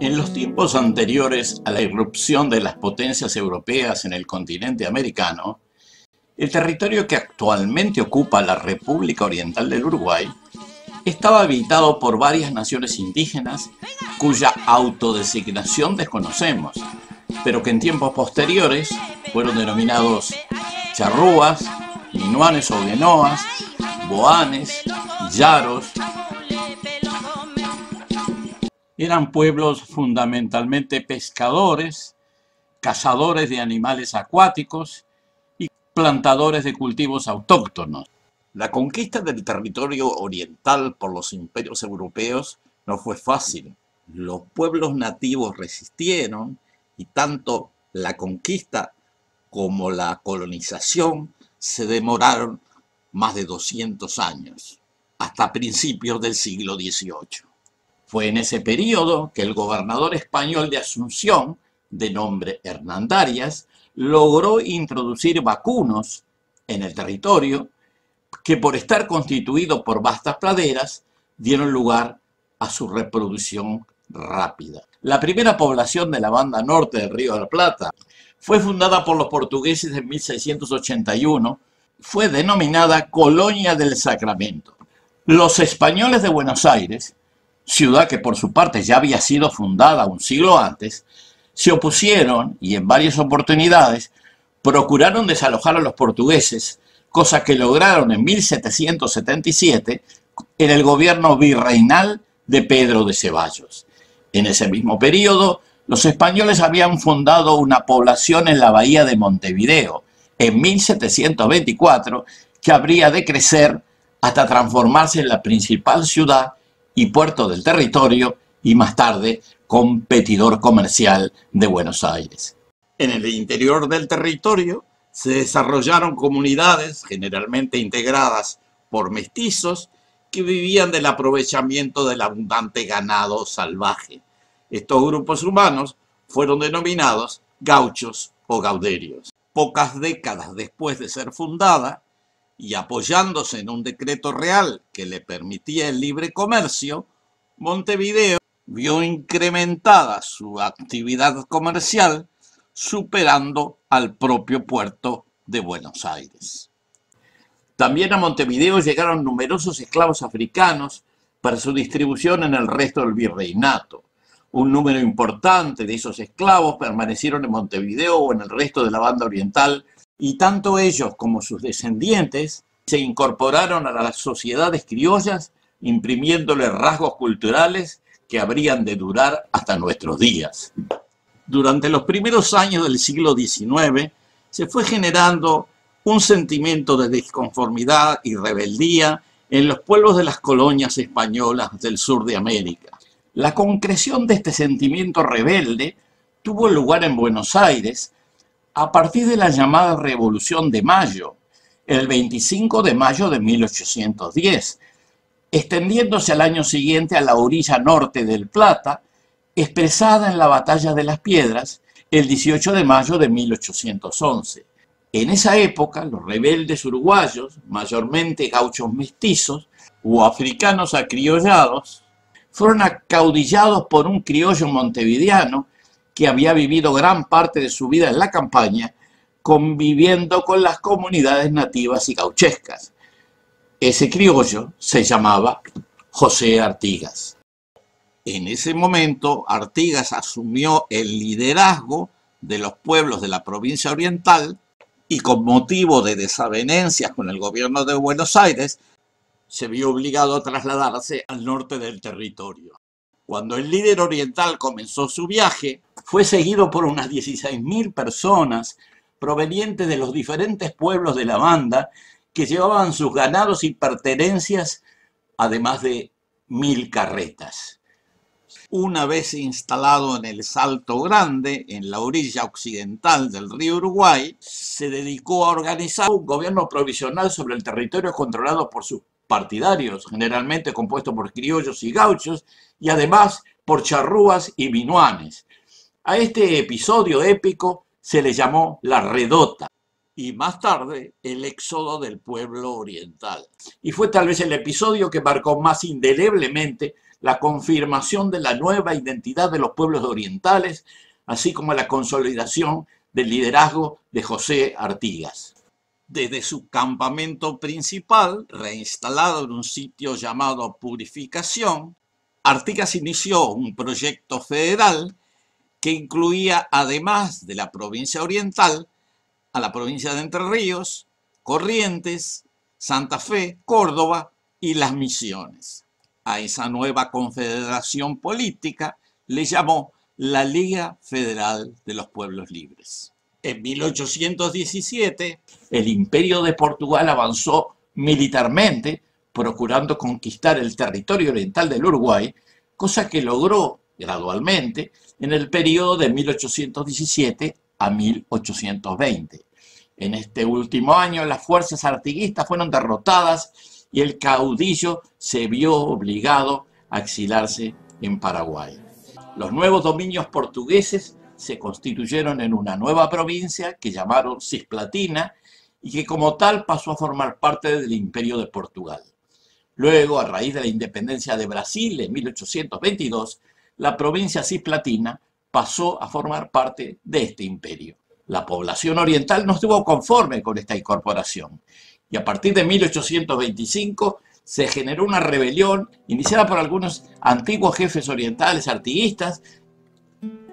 En los tiempos anteriores a la irrupción de las potencias europeas en el continente americano, el territorio que actualmente ocupa la República Oriental del Uruguay estaba habitado por varias naciones indígenas cuya autodesignación desconocemos, pero que en tiempos posteriores fueron denominados charrúas, minuanes o guenoas, boanes, yaros. Eran pueblos fundamentalmente pescadores, cazadores de animales acuáticos y plantadores de cultivos autóctonos. La conquista del territorio oriental por los imperios europeos no fue fácil. Los pueblos nativos resistieron y tanto la conquista como la colonización se demoraron más de 200 años, hasta principios del siglo XVIII. Fue en ese periodo que el gobernador español de Asunción, de nombre Hernandarias, logró introducir vacunos en el territorio que, por estar constituido por vastas praderas, dieron lugar a su reproducción rápida. La primera población de la banda norte del Río de la Plata fue fundada por los portugueses en 1681, fue denominada Colonia del Sacramento. Los españoles de Buenos Aires, ciudad que por su parte ya había sido fundada un siglo antes, se opusieron y en varias oportunidades procuraron desalojar a los portugueses, cosa que lograron en 1777 en el gobierno virreinal de Pedro de Ceballos. En ese mismo periodo, los españoles habían fundado una población en la bahía de Montevideo, en 1724, que habría de crecer hasta transformarse en la principal ciudad y puerto del territorio y más tarde competidor comercial de Buenos Aires. En el interior del territorio se desarrollaron comunidades generalmente integradas por mestizos que vivían del aprovechamiento del abundante ganado salvaje. Estos grupos humanos fueron denominados gauchos o gauderios. Pocas décadas después de ser fundada, y apoyándose en un decreto real que le permitía el libre comercio, Montevideo vio incrementada su actividad comercial, superando al propio puerto de Buenos Aires. También a Montevideo llegaron numerosos esclavos africanos para su distribución en el resto del virreinato. Un número importante de esos esclavos permanecieron en Montevideo o en el resto de la banda oriental, y tanto ellos como sus descendientes se incorporaron a las sociedades criollas, imprimiéndole rasgos culturales que habrían de durar hasta nuestros días. Durante los primeros años del siglo XIX se fue generando un sentimiento de disconformidad y rebeldía en los pueblos de las colonias españolas del sur de América. La concreción de este sentimiento rebelde tuvo lugar en Buenos Aires a partir de la llamada Revolución de Mayo, el 25 de mayo de 1810, extendiéndose al año siguiente a la orilla norte del Plata, expresada en la Batalla de las Piedras, el 18 de mayo de 1811. En esa época, los rebeldes uruguayos, mayormente gauchos mestizos o africanos acriollados, fueron acaudillados por un criollo montevideano que había vivido gran parte de su vida en la campaña, conviviendo con las comunidades nativas y gauchescas. Ese criollo se llamaba José Artigas. En ese momento, Artigas asumió el liderazgo de los pueblos de la provincia oriental y, con motivo de desavenencias con el gobierno de Buenos Aires, se vio obligado a trasladarse al norte del territorio. Cuando el líder oriental comenzó su viaje, fue seguido por unas 16.000 personas provenientes de los diferentes pueblos de la banda, que llevaban sus ganados y pertenencias, además de 1.000 carretas. Una vez instalado en el Salto Grande, en la orilla occidental del río Uruguay, se dedicó a organizar un gobierno provisional sobre el territorio controlado por sus partidarios, generalmente compuesto por criollos y gauchos, y además por charrúas y minuanes. A este episodio épico se le llamó la Redota, y más tarde el éxodo del pueblo oriental. Y fue tal vez el episodio que marcó más indeleblemente la confirmación de la nueva identidad de los pueblos orientales, así como la consolidación del liderazgo de José Artigas. Desde su campamento principal, reinstalado en un sitio llamado Purificación, Artigas inició un proyecto federal que incluía, además de la provincia oriental, a la provincia de Entre Ríos, Corrientes, Santa Fe, Córdoba y Las Misiones. A esa nueva confederación política le llamó la Liga Federal de los Pueblos Libres. En 1817, el Imperio de Portugal avanzó militarmente, procurando conquistar el territorio oriental del Uruguay, cosa que logró gradualmente en el periodo de 1817 a 1820. En este último año, las fuerzas artiguistas fueron derrotadas y el caudillo se vio obligado a exilarse en Paraguay. Los nuevos dominios portugueses se constituyeron en una nueva provincia que llamaron Cisplatina y que como tal pasó a formar parte del Imperio de Portugal. Luego, a raíz de la independencia de Brasil en 1822, la provincia cisplatina pasó a formar parte de este imperio. La población oriental no estuvo conforme con esta incorporación y a partir de 1825 se generó una rebelión iniciada por algunos antiguos jefes orientales artiguistas,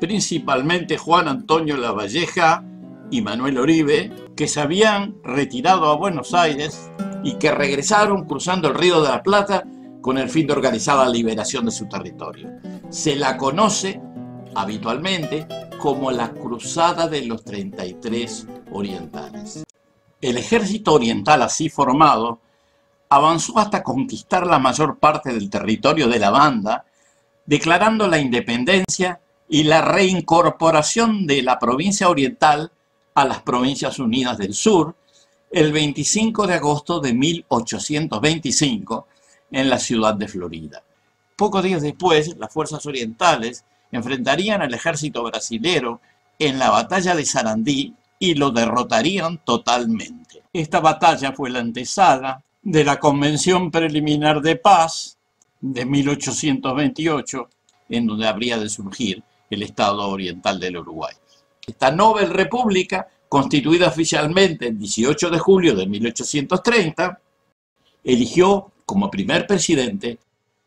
principalmente Juan Antonio Lavalleja y Manuel Oribe, que se habían retirado a Buenos Aires y que regresaron cruzando el Río de la Plata con el fin de organizar la liberación de su territorio. Se la conoce habitualmente como la Cruzada de los 33 Orientales. El ejército oriental así formado avanzó hasta conquistar la mayor parte del territorio de la banda, declarando la independencia y la reincorporación de la provincia oriental a las Provincias Unidas del Sur el 25 de agosto de 1825 en la ciudad de Florida. Pocos días después, las fuerzas orientales enfrentarían al ejército brasilero en la batalla de Sarandí y lo derrotarían totalmente. Esta batalla fue la antesala de la Convención Preliminar de Paz de 1828, en donde habría de surgir el Estado Oriental del Uruguay. Esta Nobel República, constituida oficialmente el 18 de julio de 1830, eligió como primer presidente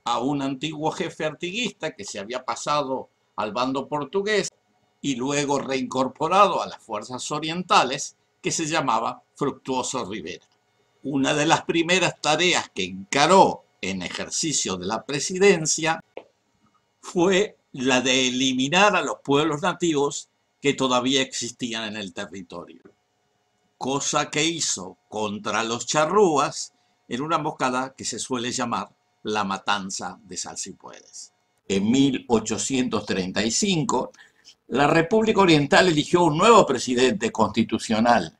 a un antiguo jefe artiguista que se había pasado al bando portugués y luego reincorporado a las fuerzas orientales, que se llamaba Fructuoso Rivera. Una de las primeras tareas que encaró en ejercicio de la presidencia fue la de eliminar a los pueblos nativos que todavía existían en el territorio, cosa que hizo contra los charrúas en una emboscada que se suele llamar la Matanza de Salsipuedes. En 1835, la República Oriental eligió un nuevo presidente constitucional,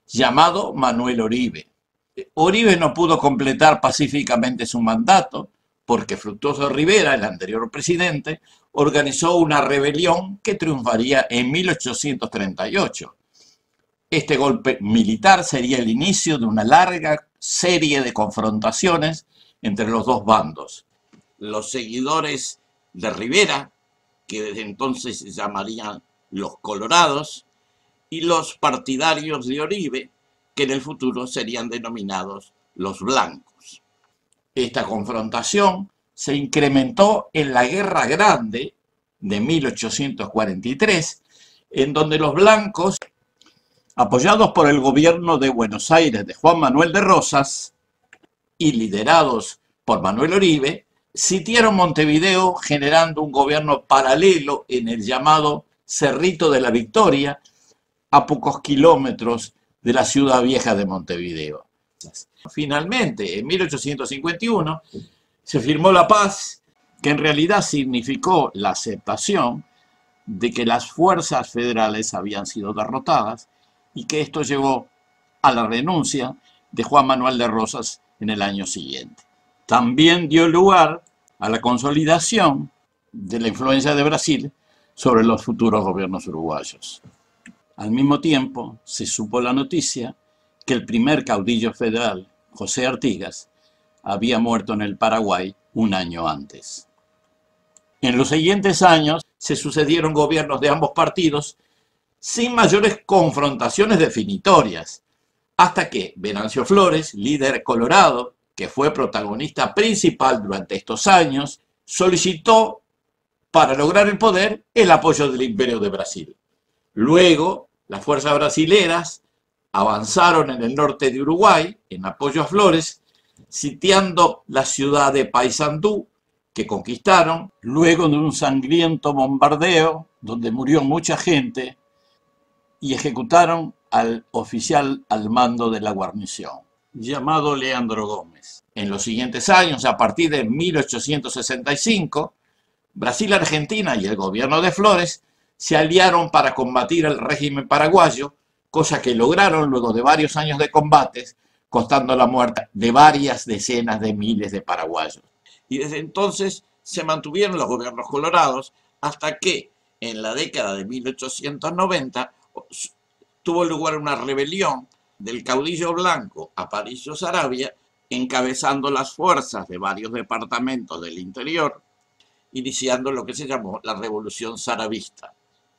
llamado Manuel Oribe. Oribe no pudo completar pacíficamente su mandato porque Fructuoso Rivera, el anterior presidente, organizó una rebelión que triunfaría en 1838. Este golpe militar sería el inicio de una larga serie de confrontaciones entre los dos bandos. Los seguidores de Rivera, que desde entonces se llamarían los Colorados, y los partidarios de Oribe, que en el futuro serían denominados los Blancos. Esta confrontación se incrementó en la Guerra Grande de 1843, en donde los blancos, apoyados por el gobierno de Buenos Aires de Juan Manuel de Rosas y liderados por Manuel Oribe, sitiaron Montevideo generando un gobierno paralelo en el llamado Cerrito de la Victoria, a pocos kilómetros de la ciudad vieja de Montevideo. Finalmente, en 1851, se firmó la paz, que en realidad significó la aceptación de que las fuerzas federales habían sido derrotadas y que esto llevó a la renuncia de Juan Manuel de Rosas en el año siguiente. También dio lugar a la consolidación de la influencia de Brasil sobre los futuros gobiernos uruguayos. Al mismo tiempo, se supo la noticia que el primer caudillo federal, José Artigas, había muerto en el Paraguay un año antes. En los siguientes años se sucedieron gobiernos de ambos partidos sin mayores confrontaciones definitorias, hasta que Venancio Flores, líder colorado, que fue protagonista principal durante estos años, solicitó para lograr el poder el apoyo del Imperio de Brasil. Luego, las fuerzas brasileras avanzaron en el norte de Uruguay en apoyo a Flores, sitiando la ciudad de Paysandú, que conquistaron, luego de un sangriento bombardeo donde murió mucha gente, y ejecutaron al oficial al mando de la guarnición, llamado Leandro Gómez. En los siguientes años, a partir de 1865, Brasil, Argentina y el gobierno de Flores se aliaron para combatir al régimen paraguayo, cosa que lograron luego de varios años de combates, costando la muerte de varias decenas de miles de paraguayos. Y desde entonces se mantuvieron los gobiernos colorados hasta que en la década de 1890 tuvo lugar una rebelión del caudillo blanco Aparicio Saravia, encabezando las fuerzas de varios departamentos del interior, iniciando lo que se llamó la Revolución Saravista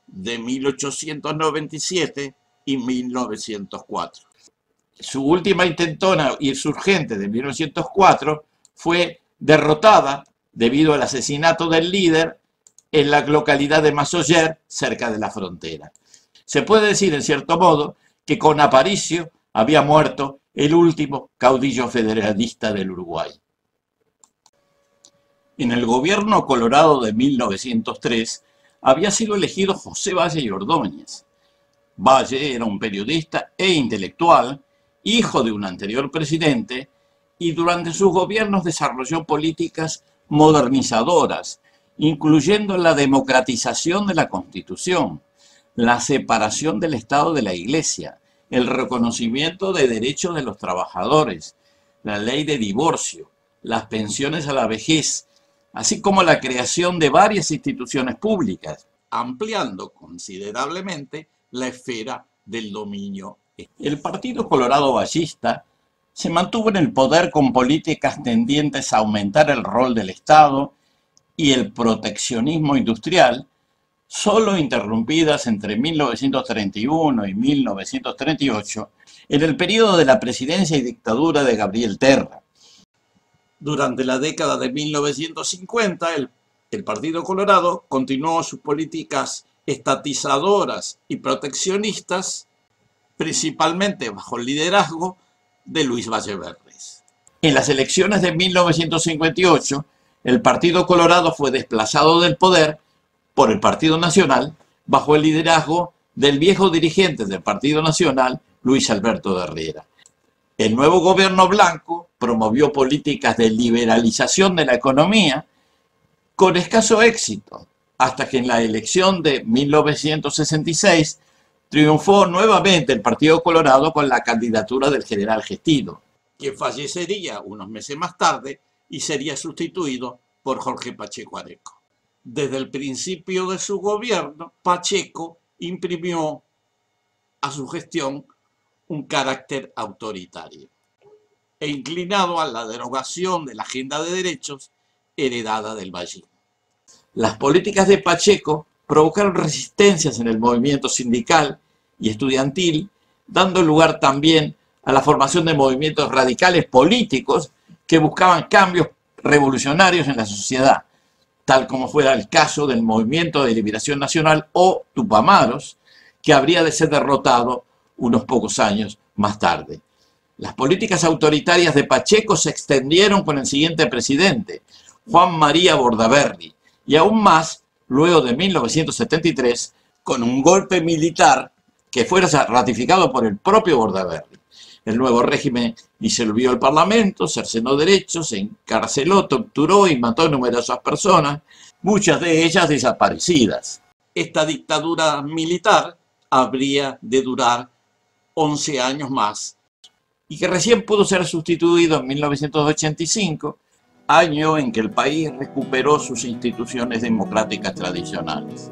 de 1897 y 1904. Su última intentona insurgente de 1904 fue derrotada debido al asesinato del líder en la localidad de Massoyer, cerca de la frontera. Se puede decir, en cierto modo, que con Aparicio había muerto el último caudillo federalista del Uruguay. En el gobierno colorado de 1903 había sido elegido José Valle y Ordóñez. Valle era un periodista e intelectual, hijo de un anterior presidente, y durante sus gobiernos desarrolló políticas modernizadoras, incluyendo la democratización de la Constitución, la separación del Estado de la Iglesia, el reconocimiento de derechos de los trabajadores, la ley de divorcio, las pensiones a la vejez, así como la creación de varias instituciones públicas, ampliando considerablemente la esfera del dominio. El Partido Colorado Vallista se mantuvo en el poder con políticas tendientes a aumentar el rol del Estado y el proteccionismo industrial, solo interrumpidas entre 1931 y 1938, en el periodo de la presidencia y dictadura de Gabriel Terra. Durante la década de 1950, el Partido Colorado continuó sus políticas estatizadoras y proteccionistas, principalmente bajo el liderazgo de Luis Valle Verdes. En las elecciones de 1958, el Partido Colorado fue desplazado del poder por el Partido Nacional bajo el liderazgo del viejo dirigente del Partido Nacional, Luis Alberto de Herrera. El nuevo gobierno blanco promovió políticas de liberalización de la economía con escaso éxito, hasta que en la elección de 1966 triunfó nuevamente el Partido Colorado con la candidatura del general Gestino, quien fallecería unos meses más tarde y sería sustituido por Jorge Pacheco Areco. Desde el principio de su gobierno, Pacheco imprimió a su gestión un carácter autoritario e inclinado a la derogación de la agenda de derechos heredada del vallismo. Las políticas de Pacheco provocaron resistencias en el movimiento sindical y estudiantil, dando lugar también a la formación de movimientos radicales políticos que buscaban cambios revolucionarios en la sociedad, tal como fuera el caso del Movimiento de Liberación Nacional o Tupamaros, que habría de ser derrotado unos pocos años más tarde. Las políticas autoritarias de Pacheco se extendieron con el siguiente presidente, Juan María Bordaberry, y aún más luego de 1973, con un golpe militar que fuera ratificado por el propio Bordaberry. El nuevo régimen disolvió el Parlamento, cercenó derechos, encarceló, torturó y mató a numerosas personas, muchas de ellas desaparecidas. Esta dictadura militar habría de durar 11 años más y que recién pudo ser sustituido en 1985, año en que el país recuperó sus instituciones democráticas tradicionales.